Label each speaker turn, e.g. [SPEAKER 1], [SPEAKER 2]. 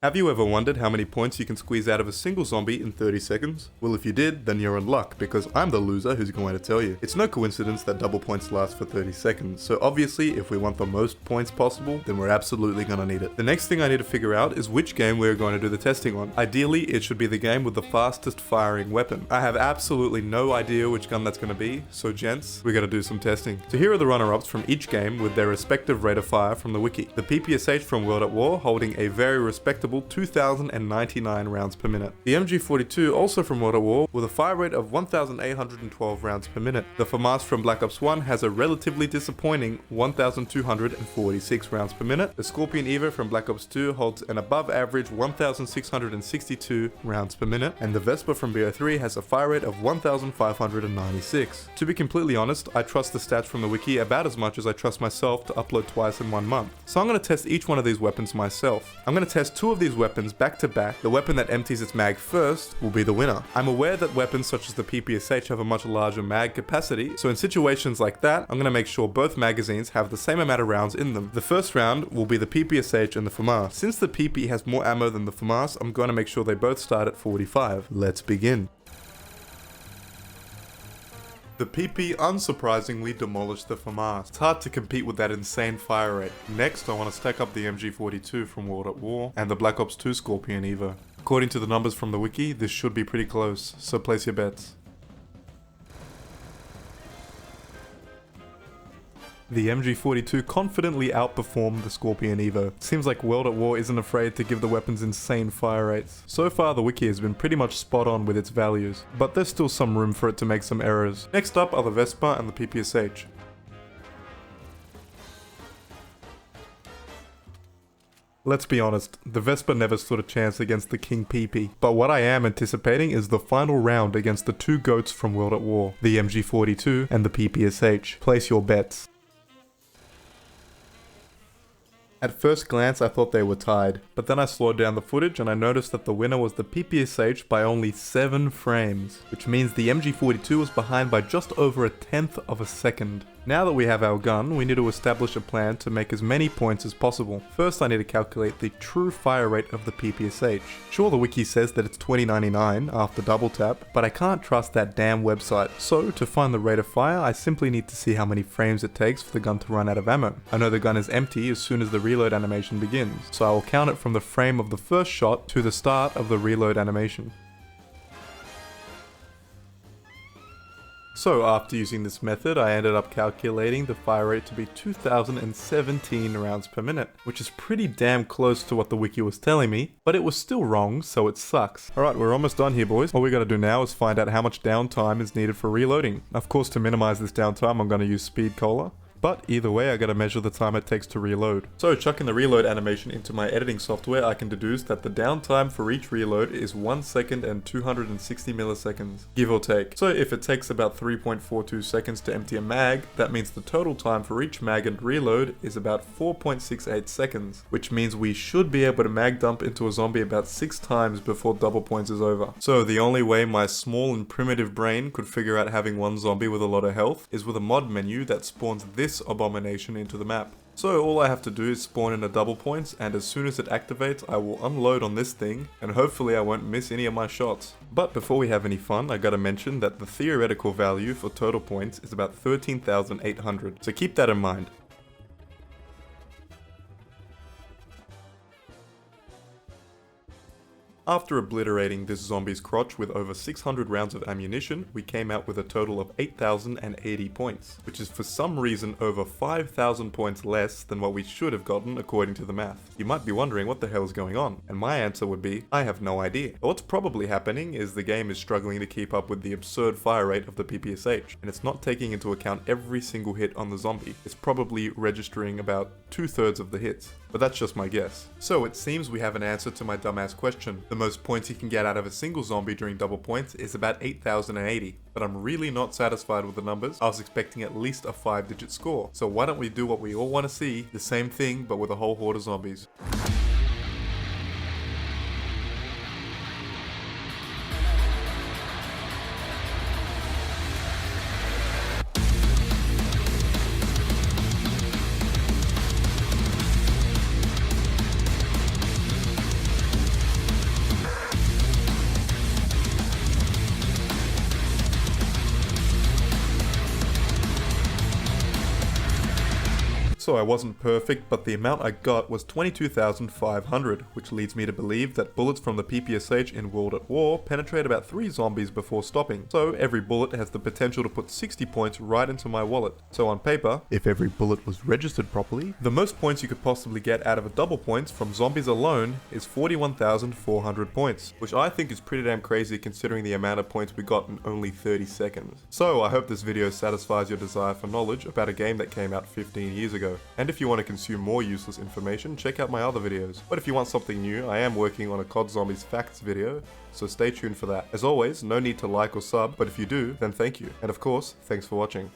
[SPEAKER 1] Have you ever wondered how many points you can squeeze out of a single zombie in 30 seconds? Well, if you did, then you're in luck, because I'm the loser who's going to tell you. It's no coincidence that double points last for 30 seconds, so obviously if we want the most points possible, then we're absolutely going to need it. The next thing I need to figure out is which game we're going to do the testing on. Ideally, it should be the game with the fastest firing weapon. I have absolutely no idea which gun that's going to be, so gents, we got to do some testing. So here are the runner-ups from each game with their respective rate of fire from the wiki. The PPSH from World at War holding a very respectable 2,099 rounds per minute. The MG42 also from World at War with a fire rate of 1,812 rounds per minute. The FAMAS from Black Ops 1 has a relatively disappointing 1,246 rounds per minute. The Scorpion Eva from Black Ops 2 holds an above average 1,662 rounds per minute, and the Vespa from BO3 has a fire rate of 1,596. To be completely honest, I trust the stats from the wiki about as much as I trust myself to upload twice in 1 month. So I'm going to test each one of these weapons myself. I'm going to test 2 of these weapons back to back. The weapon that empties its mag first will be the winner. I'm aware that weapons such as the PPSH have a much larger mag capacity, so in situations like that, I'm going to make sure both magazines have the same amount of rounds in them. The first round will be the PPSH and the FAMAS. Since the PP has more ammo than the FAMAS, I'm going to make sure they both start at 45. Let's begin. The PP unsurprisingly demolished the FAMAS. It's hard to compete with that insane fire rate. Next, I want to stack up the MG42 from World at War and the Black Ops 2 Scorpion Eva. According to the numbers from the wiki, this should be pretty close, so place your bets. The MG42 confidently outperformed the Scorpion Evo. Seems like World at War isn't afraid to give the weapons insane fire rates. So far the wiki has been pretty much spot on with its values, but there's still some room for it to make some errors. Next up are the Vespa and the PPSH. Let's be honest, the Vespa never stood a chance against the King PP, but what I am anticipating is the final round against the 2 goats from World at War, the MG42 and the PPSH. Place your bets. At first glance I thought they were tied, but then I slowed down the footage and I noticed that the winner was the PPSH by only 7 frames, which means the MG42 was behind by just over 1/10 of a second. Now that we have our gun, we need to establish a plan to make as many points as possible. First I need to calculate the true fire rate of the PPSH. Sure, the wiki says that it's 2099 after double tap, but I can't trust that damn website. So to find the rate of fire, I simply need to see how many frames it takes for the gun to run out of ammo. I know the gun is empty as soon as the reload animation begins, so I will count it from the frame of the first shot to the start of the reload animation. So after using this method, I ended up calculating the fire rate to be 2,017 rounds per minute, which is pretty damn close to what the wiki was telling me, but it was still wrong, so it sucks. Alright, we're almost done here, boys. All we gotta do now is find out how much downtime is needed for reloading. Of course, to minimize this downtime, I'm gonna use Speed Cola. But either way, I gotta measure the time it takes to reload. So chucking the reload animation into my editing software, I can deduce that the downtime for each reload is 1 second and 260 milliseconds, give or take. So if it takes about 3.42 seconds to empty a mag, that means the total time for each mag and reload is about 4.68 seconds, which means we should be able to mag dump into a zombie about 6 times before double points is over. So the only way my small and primitive brain could figure out having one zombie with a lot of health is with a mod menu that spawns this abomination into the map. So all I have to do is spawn in a double points, and as soon as it activates I will unload on this thing and hopefully I won't miss any of my shots. But before we have any fun, I gotta mention that the theoretical value for total points is about 13,800, so keep that in mind. After obliterating this zombie's crotch with over 600 rounds of ammunition, we came out with a total of 8,080 points, which is for some reason over 5,000 points less than what we should have gotten according to the math. You might be wondering what the hell is going on, and my answer would be, I have no idea. But what's probably happening is the game is struggling to keep up with the absurd fire rate of the PPSH, and it's not taking into account every single hit on the zombie. It's probably registering about 2/3 of the hits. But that's just my guess. So it seems we have an answer to my dumbass question. The most points you can get out of a single zombie during double points is about 8,080. But I'm really not satisfied with the numbers. I was expecting at least a 5-digit score. So why don't we do what we all want to see, the same thing but with a whole horde of zombies. Also, I wasn't perfect, but the amount I got was 22,500, which leads me to believe that bullets from the PPSH in World at War penetrate about 3 zombies before stopping, so every bullet has the potential to put 60 points right into my wallet. So on paper, if every bullet was registered properly, the most points you could possibly get out of a double points from zombies alone is 41,400 points, which I think is pretty damn crazy considering the amount of points we got in only 30 seconds. So I hope this video satisfies your desire for knowledge about a game that came out 15 years ago. And if you want to consume more useless information, check out my other videos. But if you want something new, I am working on a COD Zombies Facts video, so stay tuned for that. As always, no need to like or sub, but if you do, then thank you. And of course, thanks for watching.